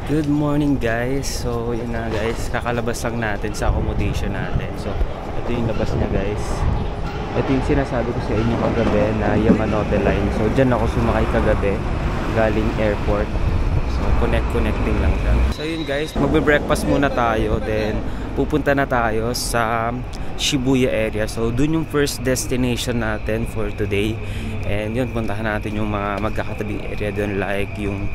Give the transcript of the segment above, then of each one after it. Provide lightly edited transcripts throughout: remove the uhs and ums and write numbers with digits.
Good morning guys. So yun na guys, kakalabas lang natin sa accommodation natin. So ito yung labas niya guys. Ito yung sinasabi ko sa inyo kagabi na Yamanote Line. So dyan ako sumakay kagabi galing airport. So connecting lang siya. So yun guys, magbe-breakfast muna tayo. Then pupunta na tayo sa Shibuya area. So dun yung first destination natin for today. And yun, puntahan natin yung mga magkakatabing area dun, like yung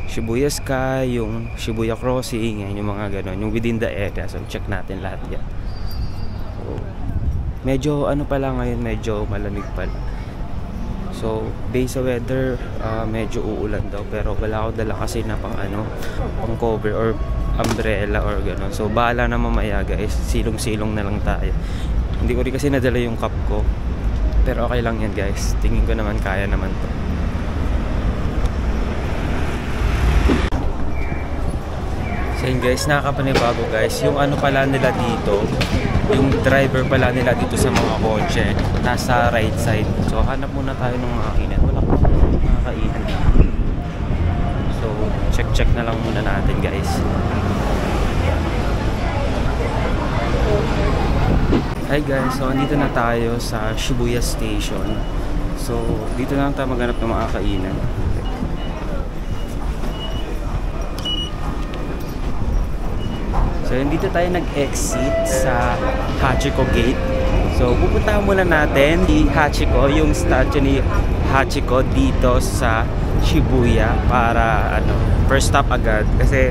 Shibuya Sky, yung Shibuya Crossing, yan, yung mga ganon, yung within the area. So check natin lahat yan. So medyo ano pala ngayon, medyo malamig pala. So based sa weather, medyo uulan daw, pero wala ako dala kasi na pang pang cover or umbrella or ganon. So bahala na mamaya guys, silong-silong na lang tayo. Hindi ko rin kasi nadala yung cup ko, pero okay lang yan guys, tingin ko naman kaya naman to. So yun guys, nakakapanibago guys, yung pala nila dito, yung driver pala nila dito sa mga kotse, nasa right side. So hanap muna tayo ng mga kainan. Wala ko mga kainan dito. So check na lang muna natin guys. Hi guys, so andito na tayo sa Shibuya Station. So dito na lang tayo maghanap ng mga kainan. So dito tayo nag-exit sa Hachiko Gate. So pupuntahan muna natin di Hachiko, yung statue ni Hachiko dito sa Shibuya para first stop agad kasi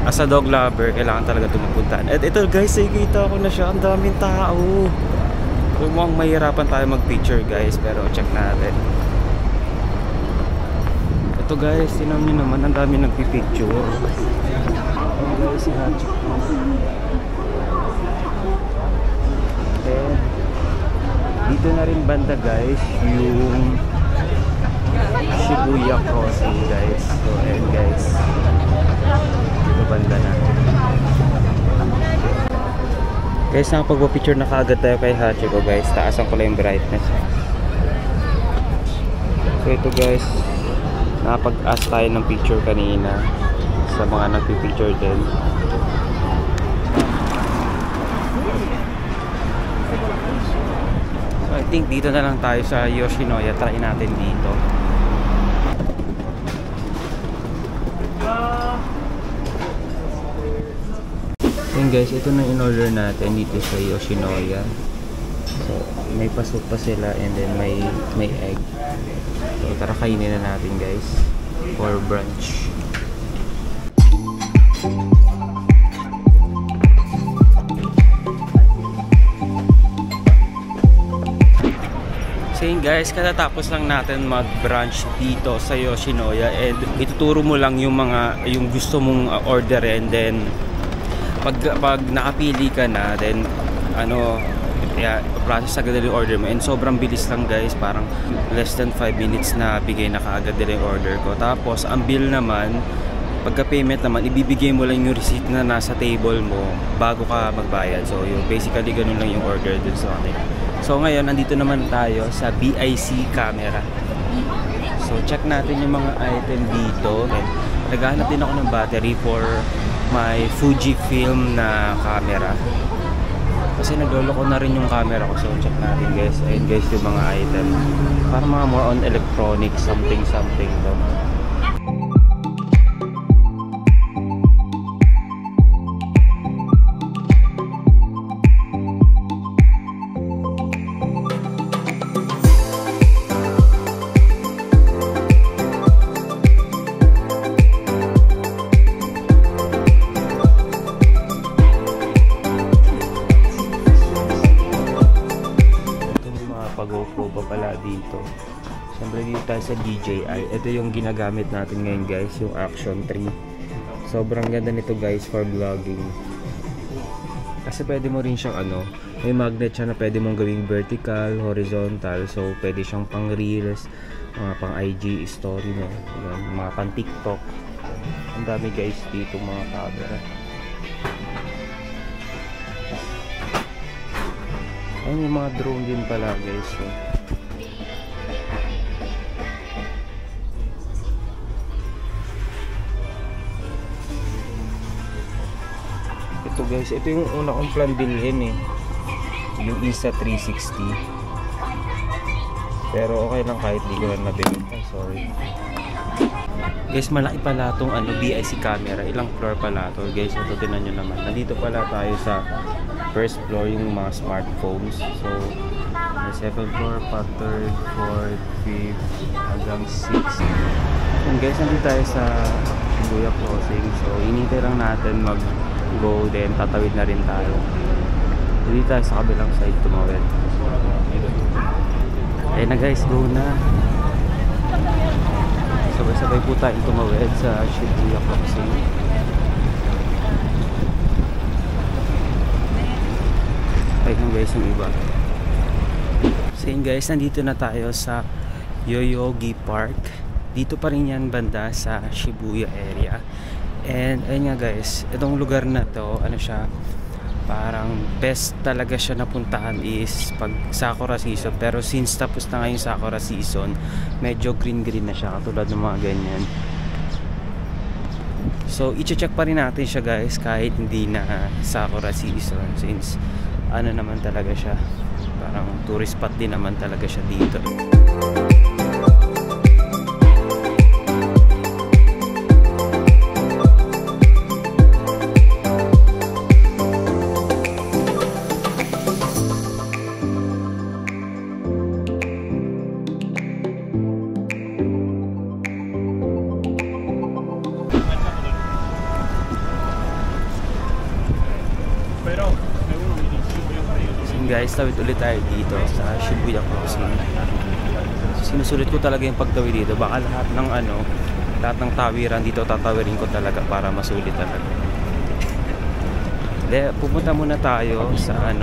as a dog lover kailangan talaga tumupuntahan. At ito guys, nakikita ko na siya, ang daming tao. Mukhang mahirapan tayo mag-picture guys, pero check natin. Ito guys, tinan niyo naman, ang dami nagpi-picture. Si Hachiko. Then dito na rin banda guys yung Shibuya Crossing guys. So and guys, dito banda na guys. Nakapagpa-picture na kaagad tayo kay Hachiko guys. Taasan ko lang yung brightness. So ito guys, nakapag-ask tayo ng picture kanina sa mga nagpipicture din. So I think dito na lang tayo sa Yoshinoya. Try natin dito. Then guys, ito na in-order natin dito sa Yoshinoya. So may pasok pa sila and then may egg. So tara, kainin na natin guys for brunch. So yun guys, katatapos lang natin mag-brunch dito sa Yoshinoya and ituturo mo lang yung yung gusto mong orderin. Then pag nakapili ka na, then process agad yung order mo and sobrang bilis lang guys, parang less than 5 minutes na bigay na kaagad din yung order ko. Tapos ang bill naman, pagka payment naman, ibibigay mo lang yung receipt na nasa table mo bago ka magbayad. So yung basically ganun lang yung order dun sa akin. So ngayon, nandito naman tayo sa BIC camera. So check natin yung mga item dito. And naghahanap din ako ng battery for my Fujifilm na camera. Kasi nagdolo ko na rin yung camera ko. So check natin guys. Ayun guys yung mga item. Para mga more on electronic something daw. GoPro pa pala dito. Siyempre dito tayo sa DJI. Ito yung ginagamit natin ngayon guys, yung Action 3. Sobrang ganda nito guys for vlogging. Kasi pwede mo rin siyang may magnet siya na pwede mong gawing vertical, horizontal. So pwede siyang pang reels, pang IG story mo, mga pang TikTok. Ang dami guys dito mga camera. Ayun yung mga drone din pala guys. So guys, ito yung una kong plan bilhin eh. Yung Insta 360. Pero okay lang kahit di ko na nabili. Sorry. Guys, malaki pala itong BIC camera. Ilang floor pala ito guys. Ito tinan nyo naman. Nandito pala tayo sa first floor yung mga smartphones. So, may 7th floor pa, 3rd, 4th, 5th, hanggang 6th. And guys, nandito tayo sa Shibuya Crossing. So, inintay lang natin mag-go, then tatawid na rin tayo. Dito tayo sa kabilang side tumawid. Ayun na guys, go na. Sabay-sabay po tayong tumawid sa Shibuya Crossing. Ayun guys yung iba. So yun guys, nandito na tayo sa Yoyogi Park. Dito pa rin yan banda sa Shibuya area. And ayun nga guys, itong lugar na to, siya, parang best talaga siya napuntahan is pag Sakura season. Pero since tapos na ngayon Sakura season, medyo green na siya katulad ng mga ganyan. So i-check pa rin natin siya guys kahit hindi na Sakura season, since naman talaga siya, parang tourist spot din naman talaga siya dito. Guys, tawid ulit tayo dito sa Shibuya Crossing. Sinusulit ko talaga yung pagtawid dito. Baka lahat ng tawiran dito tatawirin ko talaga para masulit talaga. Pupunta muna tayo sa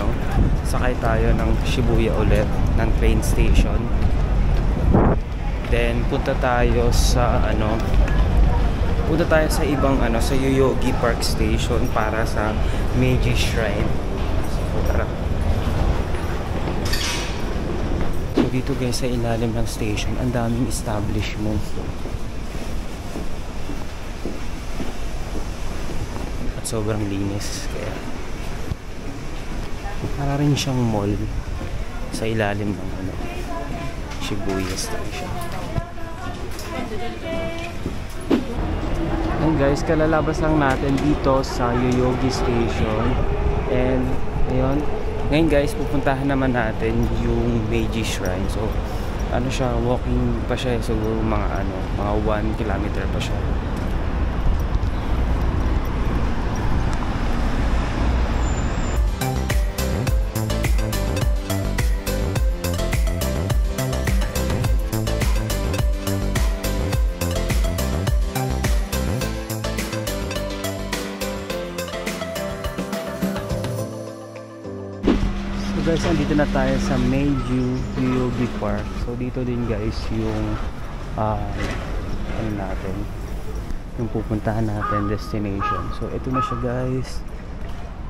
sakay tayo ng Shibuya ulit ng train station. Then punta tayo sa ibang sa Yoyogi Park Station para sa Meiji Shrine. So tara. Dito guys sa ilalim ng station, ang daming establishment. At sobrang linis, kaya para rin siyang mall sa ilalim ng Shibuya Station. And guys, kalalabas lang natin dito sa Yoyogi Station. And ayun, ngayon guys, pupuntahan naman natin yung Meiji Shrine. So, siya, walking pa siya. Siguro mga 1 kilometer pa siya. Guys, nandito na tayo sa Meiji Yoyogi Park. So dito din guys yung yung pupuntahan natin destination. So ito na siya guys.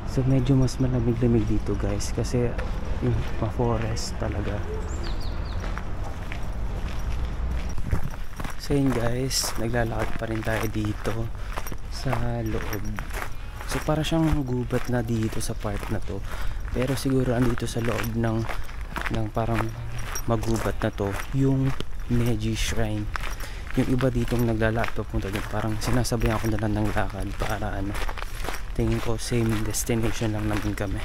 So medyo mas malamig-lamig dito guys kasi yung ma-forest talaga. So yun guys, naglalakad pa rin tayo dito sa loob. So para siyang gubat na dito sa part na to. Pero siguro andito sa loob ng parang magubat na to yung Meiji Shrine. Yung iba ditong naglalakad papunta dito, parang sinasabayan ko na lang ng lakad para tingin ko same destination lang namin kami.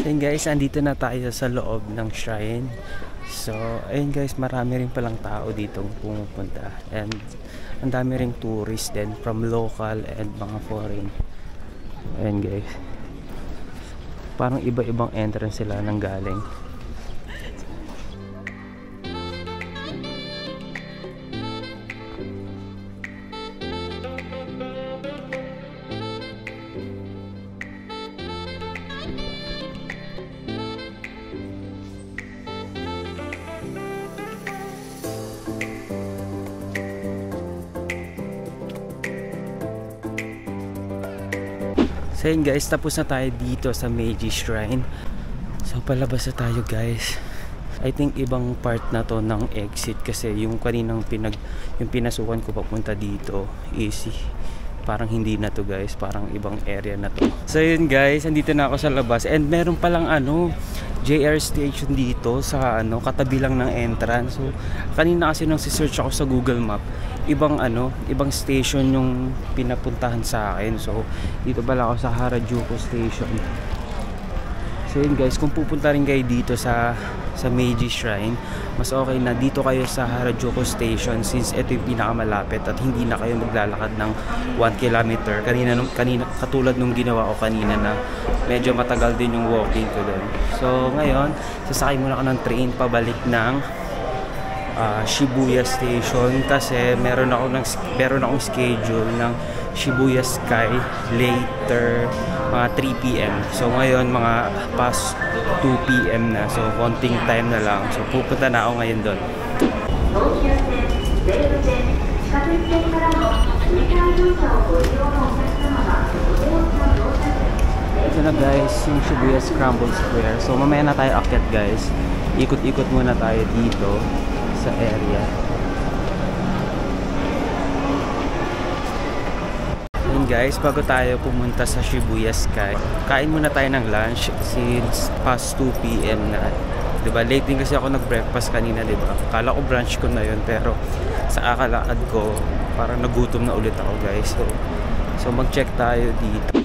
Ayun guys, andito na tayo sa loob ng shrine. So, ayun guys, marami rin palang tao dito pumupunta. And ang dami ring tourists din from local and mga foreign. Ayun guys. Parang iba-ibang entrance sila nang galing. So yun guys, tapos na tayo dito sa Meiji Shrine. So palabas na tayo guys. I think ibang part na to ng exit kasi yung kaninang yung pinasukan ko papunta dito easy. Parang hindi na to guys, parang ibang area na to. So yun guys, andito na ako sa labas and meron palang JR station dito sa katabi lang ng entrance. So kanina kasi nang si-search ako sa Google Map, ibang station yung pinapuntahan sa akin. So dito pala ako sa Harajuku station. So yun guys, kung pupunta rin kayo dito sa Meiji Shrine, mas okay na dito kayo sa Harajuku Station since ito yung pinakamalapit at hindi na kayo maglalakad ng 1 kilometer. Kanina katulad nung ginawa ko kanina na medyo matagal din yung walking ko doon. So ngayon, sasakay muna ako ng train pabalik ng Shibuya Station kasi meron akong schedule ng Shibuya Sky later mga 3 PM. So ngayon mga past 2 PM na. So konting time na lang. So pupunta na ako ngayon doon. Ito na guys, yung Shibuya Scramble Square. So mamaya na tayo akyat guys. Ikot-ikot muna tayo dito sa area. Guys, bago tayo pumunta sa Shibuya Sky, kain muna tayo ng lunch since past 2 PM na. Diba? Late din kasi ako nag-breakfast kanina, diba? Kala ko brunch ko na yun, pero sa akalakad ko, parang nagutom na ulit ako guys. So mag-check tayo dito.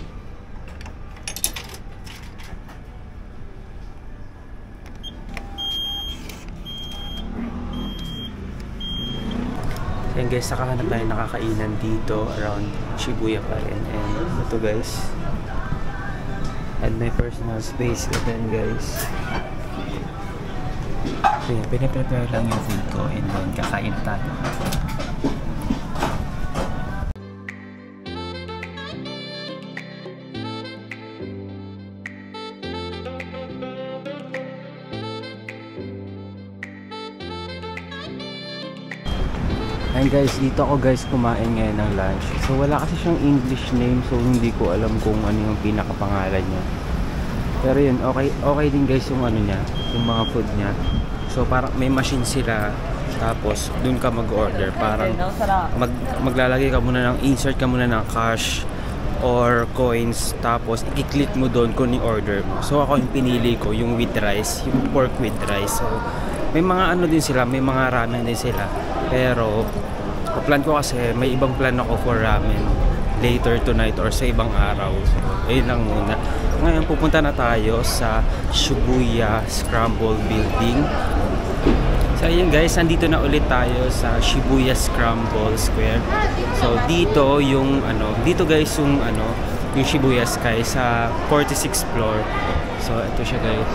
And guys, nakahanap tayo nakakainan dito around Shibuya pa rin. And ito guys, and my personal space ko din guys. So yun, pinaprepare lang yung food ko and then kakain tayo. And guys, dito ako guys kumain ngayon ng lunch. So wala kasi siyang English name, so hindi ko alam kung ano yung pinakapangalan niya. Pero yun, okay din guys yung niya, yung mga food niya. So parang may machine sila, tapos dun ka mag-order. Parang maglalagay ka muna insert ka muna ng cash or coins, tapos i-click mo doon kung i-order mo. So ako yung pinili ko, yung with rice, yung pork with rice. So may mga din sila, may mga ramen din sila. Pero plan ko kasi may ibang plan ako for ramen later tonight or sa ibang araw. So ayun lang muna. Ngayon pupunta na tayo sa Shibuya Scramble Building. So ayun guys, nandito na ulit tayo sa Shibuya Scramble Square. So dito yung dito guys yung yung Shibuya Sky sa 46th floor. So ito siya guys,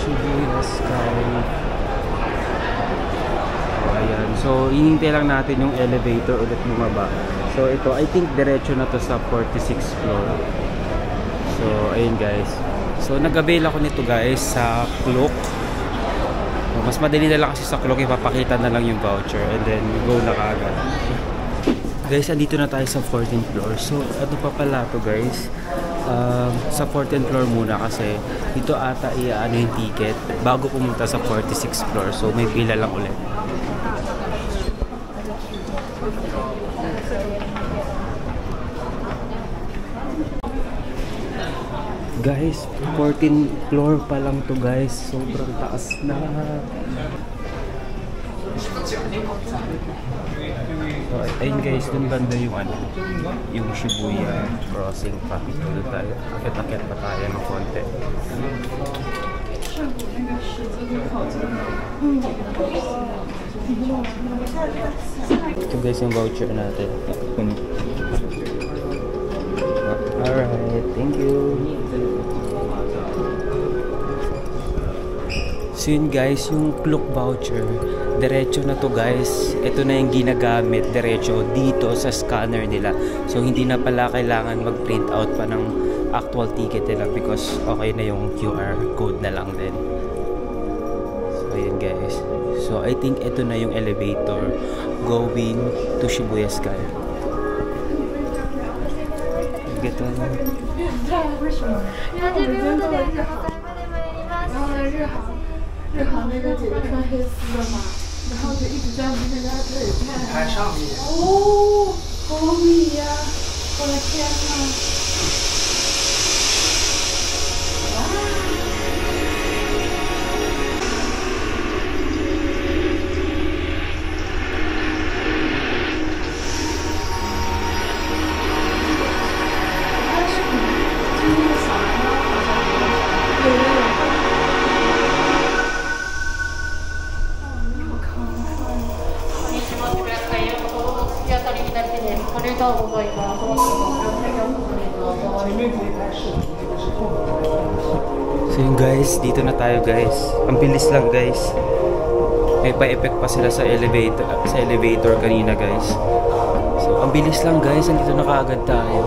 Shibuya Sky. Ayan. So, hinihintay lang natin yung elevator ulit bumaba. So, ito, I think diretso na to sa 46th floor. So, ayun guys. So, nag-avail ako nito guys sa Klook. So, mas madali na lang kasi sa Klook, ipapakita na lang yung voucher and then go na kaagad. Guys, andito na tayo sa 14th floor. So, ano pa pala to guys? Sa 14th floor muna kasi dito ata yung ticket bago pumunta sa 46th floor. So, may pila lang ulit. Guys, 14th floor pa lang to guys. Sobrang taas na. So, ayun guys, dun banda yung Shibuya crossing pa. Dito tayo. Akit-akit pa tayo ng konti. Ito guys yung voucher natin. Alright, thank you. So yun guys, yung Klook voucher, diretso na to guys. Ito na yung ginagamit diretso dito sa scanner nila. So hindi na pala kailangan mag-print out pa ng actual ticket nila because okay na yung QR code na lang din. So yun guys. So I think ito na yung elevator going to Shibuya Sky. get one. 为什么？因为我们今天都来日航，然后呢日航那个姐姐穿黑丝的嘛，然后就一直在我们那家这里看。看上面。哦，好美呀！我的天呐！ So yun guys, dito na tayo guys. Ang bilis lang guys. May pa-effect pa sila sa elevator kanina guys. So ang bilis lang guys, andito na kaagad tayo.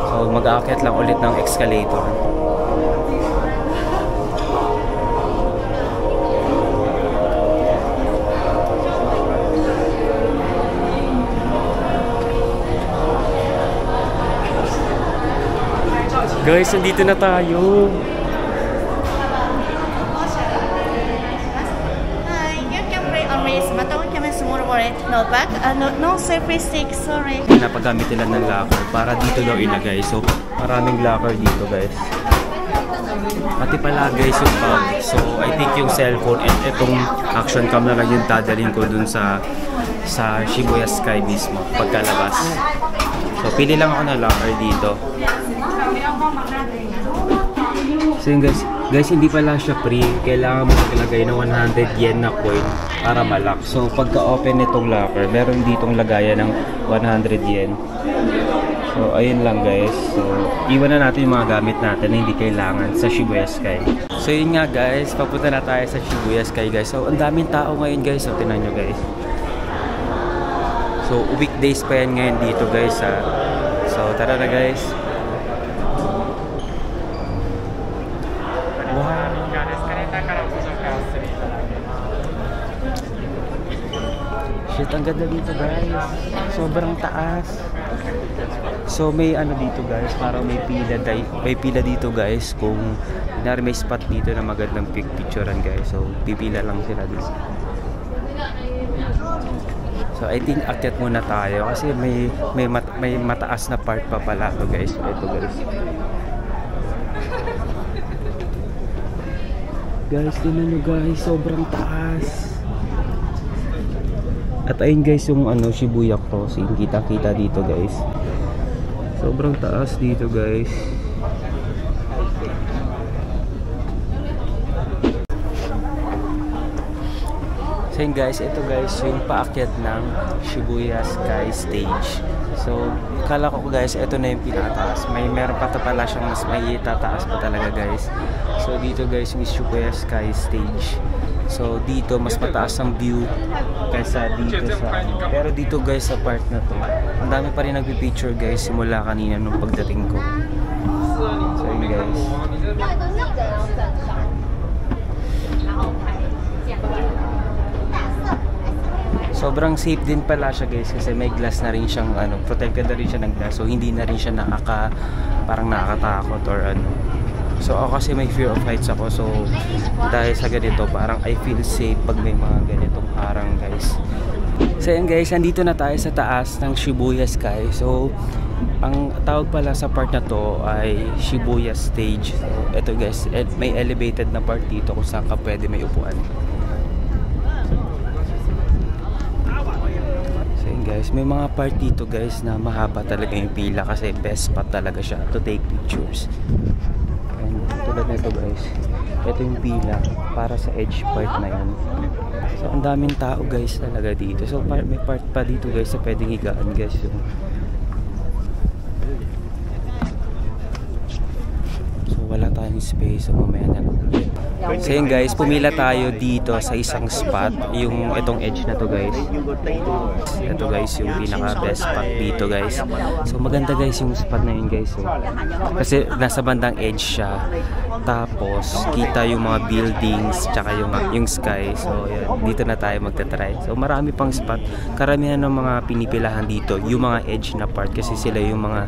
So mag-aakyat lang ulit ng escalator. Guys, nandito na tayo. No surface stick, sorry. Pinapagamit nila ng locker para dito daw ilagay. So, maraming locker dito guys. Pati pala guys yung bag. So, I think yung cellphone at itong action cam na lang yung dadalhin ko dun sa Shibuya Sky mismo pagkalabas. So, pili lang ako ng locker dito. So yun guys, hindi pala siya free. Kailangan mo maglagay ng 100 yen na coin para malak. So pagka-open nitong locker, meron ditong lagayan ng 100 yen. So ayun lang guys. So iwan na natin yung mga gamit natin na hindi kailangan sa Shibuya Sky. So yun nga guys, papunta na tayo sa Shibuya Sky guys. So ang daming tao ngayon guys. So tingnan nyo guys. So weekdays pa yan ngayon dito guys ha. So tara na guys. Shit, ang ganda dito guys. Sobrang taas. So may ano dito guys, parang may pila dito guys kung may spot dito na magandang picturean guys. So pipila lang sila dito. So I think akyat muna tayo kasi may mataas na part pa pala to guys. Ito guys. Guys, tingnan nyo guys, sobrang taas. At ayun guys yung ano, Shibuya Crossing. Kita-kita dito guys. Sobrang taas dito guys. So yun guys, ito guys yung paakyat ng Shibuya Sky Stage. So kala ko guys, ito na yung pinakataas. Meron pa pala siyang mas may tataas pa talaga guys. So dito guys yung Shibuya Sky Stage. So dito mas mataas ang view kaysa dito sa pero dito guys sa part na to, ang dami pa rin nagpi-picture guys simula kanina nung pagdating ko. So yun guys. Sobrang safe din pala siya guys kasi may glass na rin siyang ano, protected na rin siya ng glass. So hindi na rin siya parang nakakatakot or ano. So ako kasi may fear of heights ako. So dahil sa ganito parang I feel safe pag may mga ganitong harang guys. So yan guys, nandito na tayo sa taas ng Shibuya Sky. So ang tawag pala sa part na to ay Shibuya Stage. So ito guys, may elevated na part dito kung saan ka pwede may upuan. So yan guys, may mga part dito guys na mahaba talaga yung pila kasi best spot talaga siya to take pictures. Tulad nito guys, ito yung pila para sa edge part na yan. So ang daming tao guys talaga dito. So may part pa dito guys sa pwedeng higaan guys. So wala tayo tayong space. So mamaya na lang ulit. So yun guys, pumila tayo dito sa isang spot. Yung itong edge na to guys. Ito guys yung pinaka best spot dito guys. So maganda guys yung spot na yun guys. So, kasi nasa bandang edge siya. Tapos kita yung mga buildings tsaka yung sky. So yan, dito na tayo magta-try. So marami pang spot. Karamihan ng mga pinipilahan dito yung mga edge na part kasi sila yung mga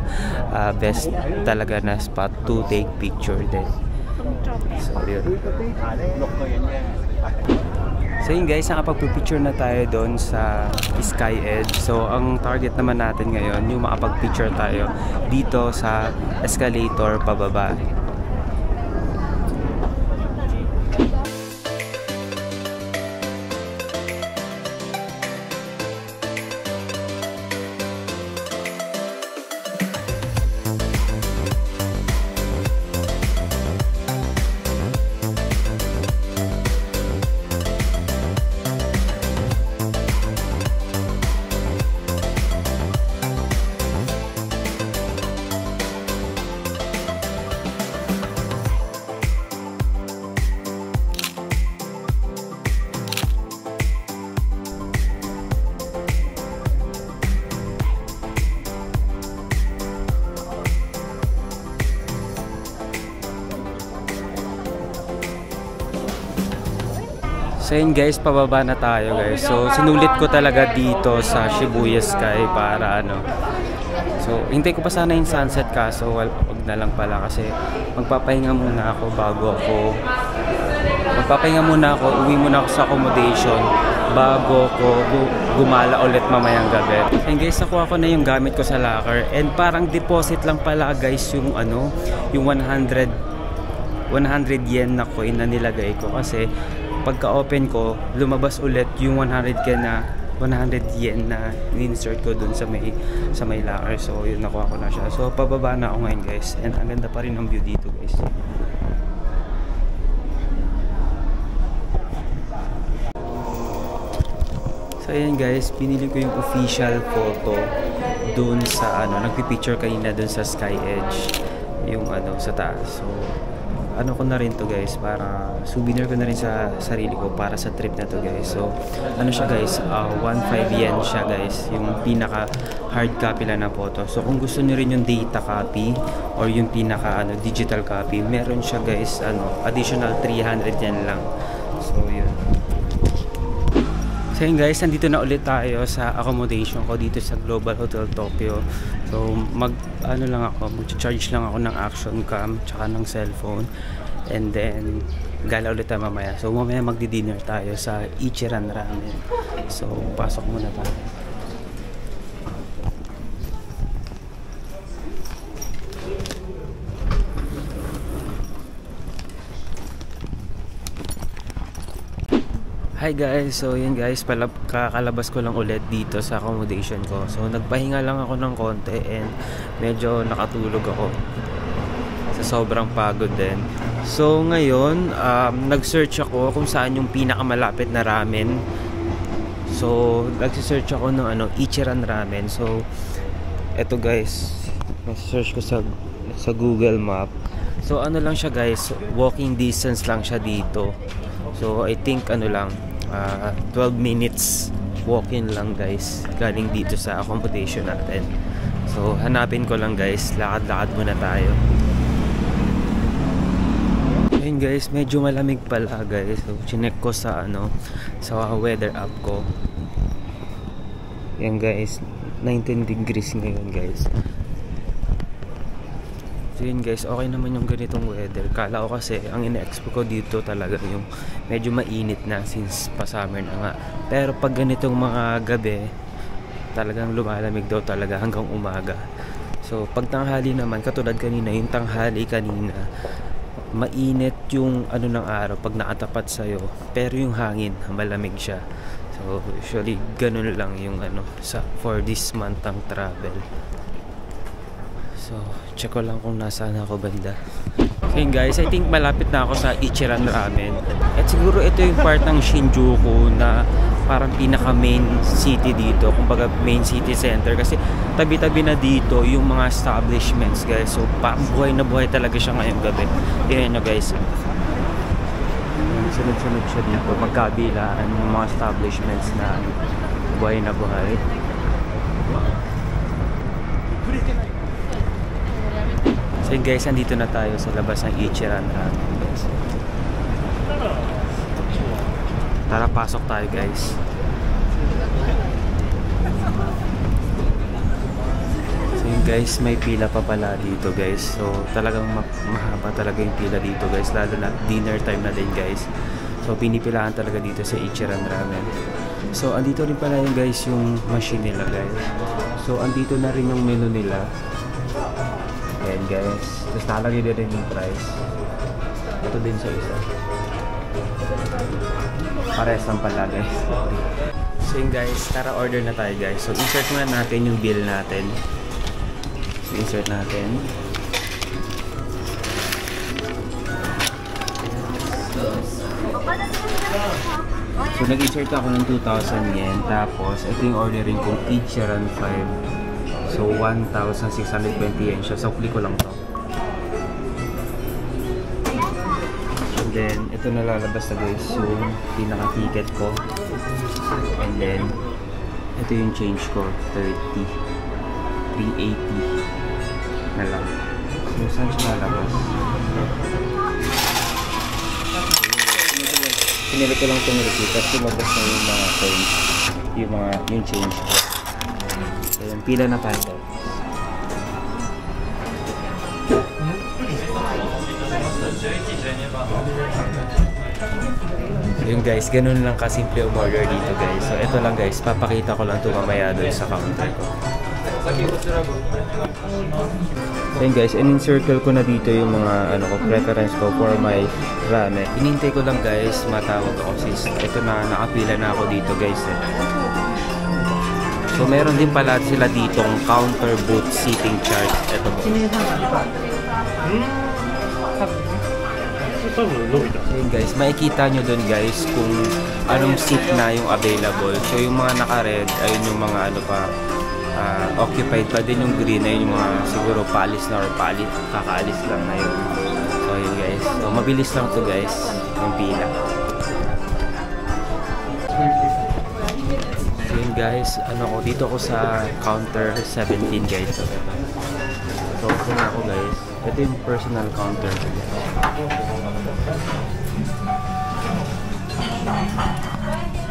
best talaga na spot to take picture din. So yun. So yun guys, nakapag-picture na tayo doon sa Sky Edge. So ang target naman natin ngayon yung makapag-picture tayo dito sa escalator pababa. So yun guys, pababa na tayo guys. So sinulit ko talaga dito sa Shibuya Sky para ano. So hintay ko pa sana yung sunset kaso wag na lang pala kasi magpapahinga muna ako uwi muna ako sa accommodation bago ko gumala ulit mamayang gabi. And guys, nakuha ko na yung gamit ko sa locker and parang deposit lang pala guys yung ano, yung 100 yen na coin na nilagay ko kasi pagka-open ko, lumabas ulit yung 100 yen na insert ko dun sa may locker. So yun, nakuha ko na siya. So pababa na ako ngayon guys. And ang ganda pa rin ng view dito guys. So ayan guys, pinili ko yung official photo dun sa ano, nagpipicture kanina dun sa Sky Edge. Yung ano, sa taas. So ano ko na rin to guys, para souvenir ko na rin sa sarili ko para sa trip na to guys. So ano siya guys, 1.5 yen siya guys, yung pinaka hard copy lang na photo. So kung gusto niyo rin yung data copy or yung pinaka ano, digital copy, meron siya guys ano, additional 300 yen lang. So yun. So yun guys, nandito na ulit tayo sa accommodation ko dito sa Global Hotel Tokyo. So mag-charge lang ako ng action cam tsaka ng cellphone. And then gala ulit tayo mamaya. So mamaya magdi-dinner tayo sa Ichiran Ramen. So pasok muna tayo. Hi guys, so yun guys, kakalabas ko lang ulit dito sa accommodation ko. So nagpahinga lang ako ng konti and medyo nakatulog ako sa sobrang pagod din. So ngayon, nag-search ako kung saan yung pinakamalapit na ramen. So nag-search ako ng ano, Ichiran Ramen. So eto guys, nag-search ko sa Google Map. So ano lang siya guys, walking distance lang siya dito. So I think ano lang, 12 minutes walk-in lang guys, galing dito sa accommodation natin. So hanapin ko lang guys, lakad-lakad muna tayo. Ayun guys, medyo malamig pala guys. So chinek ko sa ano, sa weather app ko. Yan guys, 19 degrees ngayon guys. So yun guys, okay naman yung ganitong weather. Kala ko kasi, ang ina-expect ko dito talaga yung medyo mainit na since pa-summer na nga. Pero pag ganitong mga gabi, talagang lumalamig daw talaga hanggang umaga. So pag tanghali naman, katulad kanina, yung tanghali kanina, mainit yung ano ng araw pag nakatapat sa'yo. Pero yung hangin, malamig siya. So usually, ganun lang yung ano, for this month ang travel. So, check ko lang kung nasaan ako banda. Okay guys, I think malapit na ako sa Ichiran Ramen. At siguro ito yung part ng Shinjuku na parang pinaka main city dito, kumbaga main city center, kasi tabi-tabi na dito yung mga establishments guys. So parang buhay na buhay talaga siya ngayong gabi. Tingnan nyo guys, sunod-sunod siya dito, magkabilaan yung mga establishments na buhay na buhay. So yun guys, andito na tayo sa labas ng Ichiran Ramen guys. Tara, pasok tayo guys. So yun guys, may pila pa pala dito guys. So talagang mahaba talaga yung pila dito guys, lalo na dinner time na din guys. So pinipilahan talaga dito sa Ichiran Ramen. So andito rin pala yung guys yung machine nila guys. So andito na rin yung menu nila. Ayan guys, tapos nalagay din rin yung price. Ito din sa isa. Pares lang pala guys. So yun guys, tara order na tayo guys. So insert muna natin yung bill natin. So insert natin. So nag-insert ako ng 2,000 yen. Tapos ito yung ordering kong Ichiran 5. So 1,620 yen siya. So click ko lang to. And then ito na lalabas na guys yung pinaka-ticket ko. And then ito yung change ko, 30, 380 na lang. So saan siya lalabas? Pinili ko lang itong receipt, tapos lumabas na yung mga coins, yung change ko. So yun, pila na tayo guys. So yun guys, ganun lang kasimple umorder dito guys. So ito lang guys, papakita ko lang ito mamaya doon sa counter ko. So yun guys, in-circle ko na dito yung mga preference ko for my ramen. Inintay ko lang guys, matawag ako sis. Ito na, nakapila na ako dito guys eh. So meron din pala sila ditong counter booth seating chart. Ito po. So yun guys, makikita nyo dun guys kung anong seat na yung available. So yung mga naka-red, ayun yung mga occupied pa din. Yung green na yung mga siguro paalis na or kakaalis lang na yun. So yun guys, so mabilis lang to guys yung pila. So yun guys, dito ako sa counter 17 guys. So okay na ako guys. Ito yung personal counter.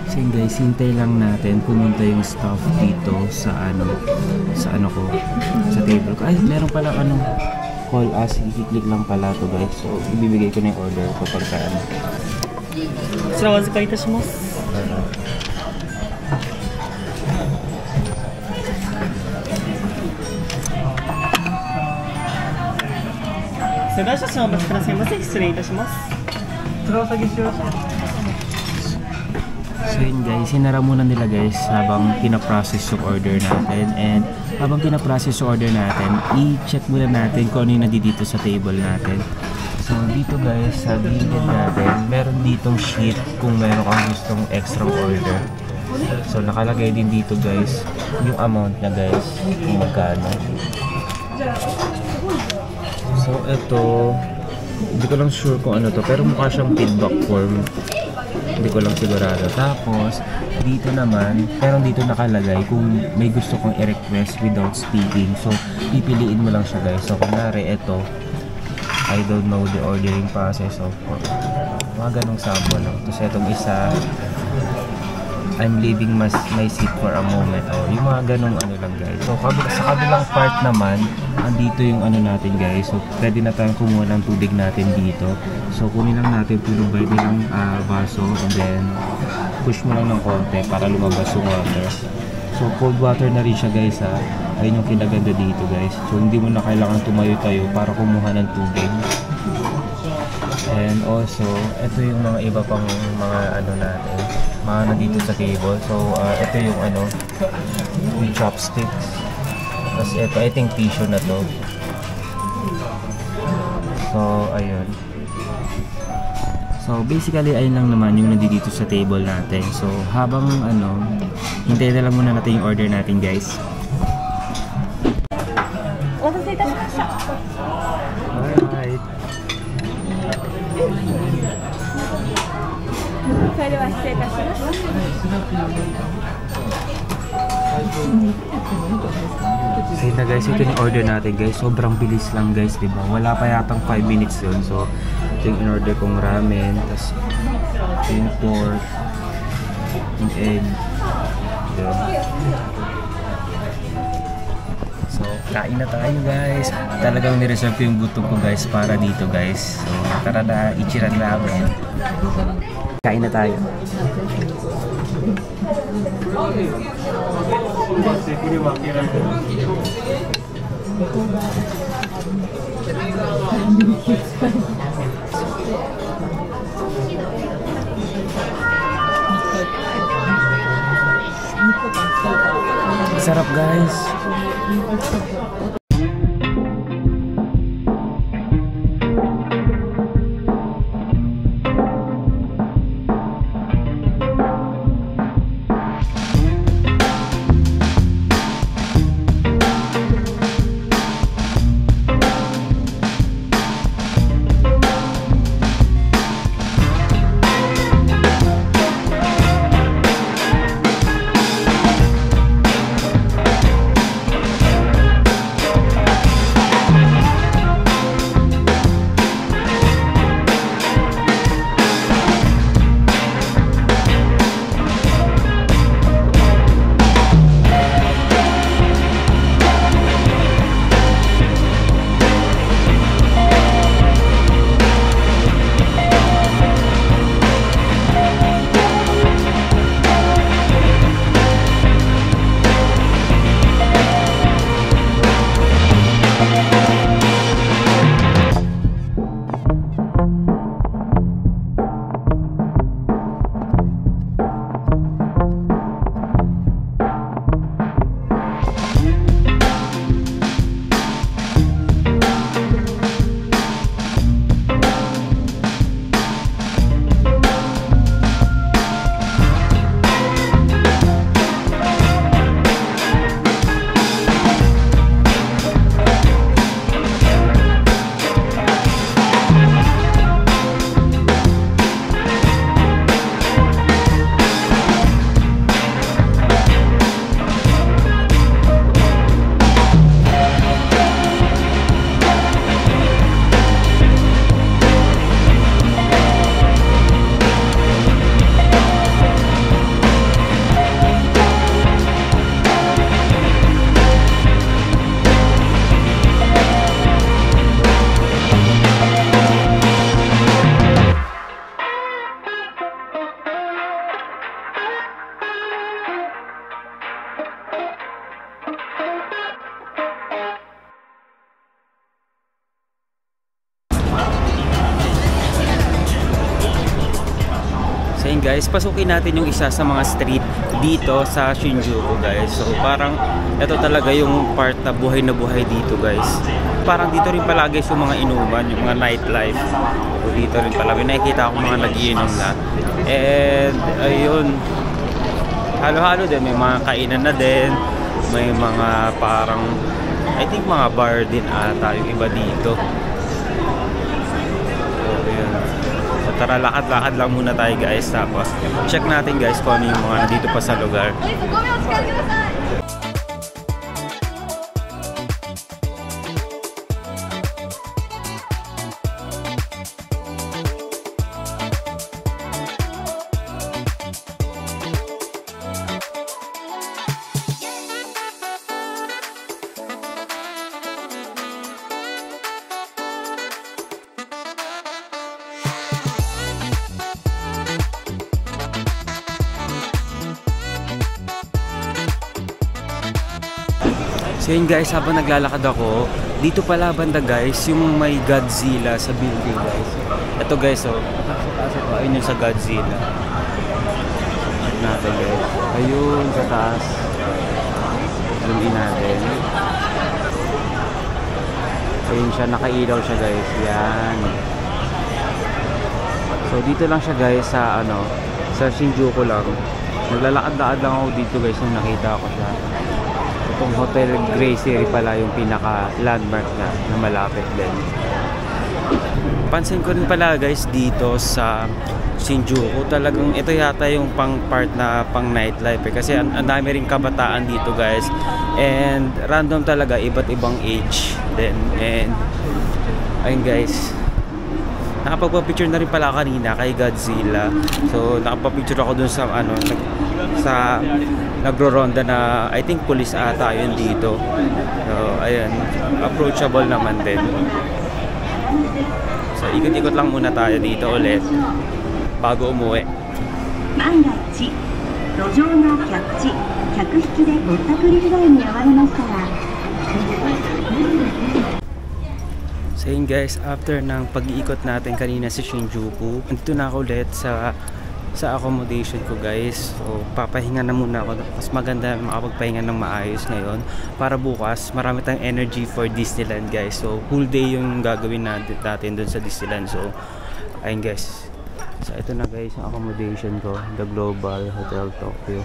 So yun guys, hintay lang natin pumunta yung staff dito sa sa table ko. Ay, meron pala call us, i-click lang pala to guys. So ibibigay ko na yung order ko pagka Sarawazuka itashimasu. So yun guys, sinara muna nila guys habang pinaprocess yung order natin. And habang pinaprocess yung order natin, i-check muna natin kung ano yung nandito sa table natin. So dito guys, sa gilid natin, meron ditong sheet kung meron kang gustong extra order. So nakalagay din dito guys yung amount na guys, kung magkano. So ito, hindi ko lang sure kung ano to, pero mukha siyang feedback form. Hindi ko lang sigurado. Tapos dito naman, meron dito nakalagay kung may gusto kong i-request without speaking. So pipiliin mo lang siya guys. So kunwari ito, I don't know the ordering process of mga ganong sample lang. Tapos itong isa, I'm leaving my seat for a moment. Yung mga ganong lang guys. So sa kabilang part naman, andito yung natin guys. So pwede na tayong kumuha ng tubig natin dito. So kunin lang natin, provide nilang baso, and then push mo lang ng konti para lumabas yung water. So cold water na rin siya guys ha. Ayun yung kinaganda dito guys. So hindi mo na kailangan tumayo-tayo para kumuha ng tubig. And also, ito yung mga iba pang mga natin, mga nandito sa table. So ito yung yung chopsticks. Tapos ito, I think tissue na to. So ayun. So So basically ayun lang naman yung nandito sa table natin. So habang hintayin na lang muna natin yung order natin, guys. Alright. Ayun na guys, ito yung order natin guys. Sobrang bilis lang guys, diba? Wala pa yatang 5 minutes yun. So ito yung in-order kong ramen, tapos ito yung pork, yung egg. Diba? So kain na tayo guys. Talagang nireserve ko yung gutom ko guys para dito guys. So tara na, Ichiran ramen. Kain na tayo. Sarap guys. Ayun guys, pasukin natin yung isa sa mga street dito sa Shinjuku guys. So parang ito talaga yung part na buhay dito guys. Parang dito rin palagi yung mga inuman, yung mga nightlife. So dito rin pala, may nakikita akong mga nagiinom na. And ayun, halo-halo din, may mga kainan na din. May mga parang, I think mga bar din ata yung iba dito. Tara, lakad-lakad lang muna tayo guys. Tapos check natin guys kung ano yung mga nandito pa sa lugar. So yun guys, habang naglalakad ako, dito pala banda guys, yung may Godzilla sa building guys. Ito guys, oh, taas ito, ayun yung sa Godzilla. Check natin guys. Ayun, sa taas. Zoom natin. Ayun siya, nakailaw siya guys. Yan. So So dito lang siya guys sa sa Shinjuku lang. Naglalakad-lakad lang ako dito guys nung nakita ko siya. Itong Hotel Gracie pala yung pinaka landmark na malapit din. Pansin ko rin pala guys dito sa Shinjuku, talagang ito yata yung pang part na pang nightlife kasi ang dami rin kabataan dito guys, and random talaga, iba't ibang age then. And ayun guys, nakapagpa-picture na rin pala kanina kay Godzilla. So nakapag-picture ako dun sa sa nagro-ronda na I think police ata yun dito. So ayun, approachable naman din. So ikot-ikot lang muna tayo dito ulit bago umuwi. So yun guys, after ng pag-iikot natin kanina sa Shinjuku, dito na ako ulit sa accommodation ko guys. So papahinga na muna ako. Mas maganda makapagpahinga ng maayos ngayon para bukas marami tayong energy for Disneyland guys. So whole day yung gagawin natin dun sa Disneyland. So ayun guys, so ito na guys ang accommodation ko, the Global Hotel Tokyo.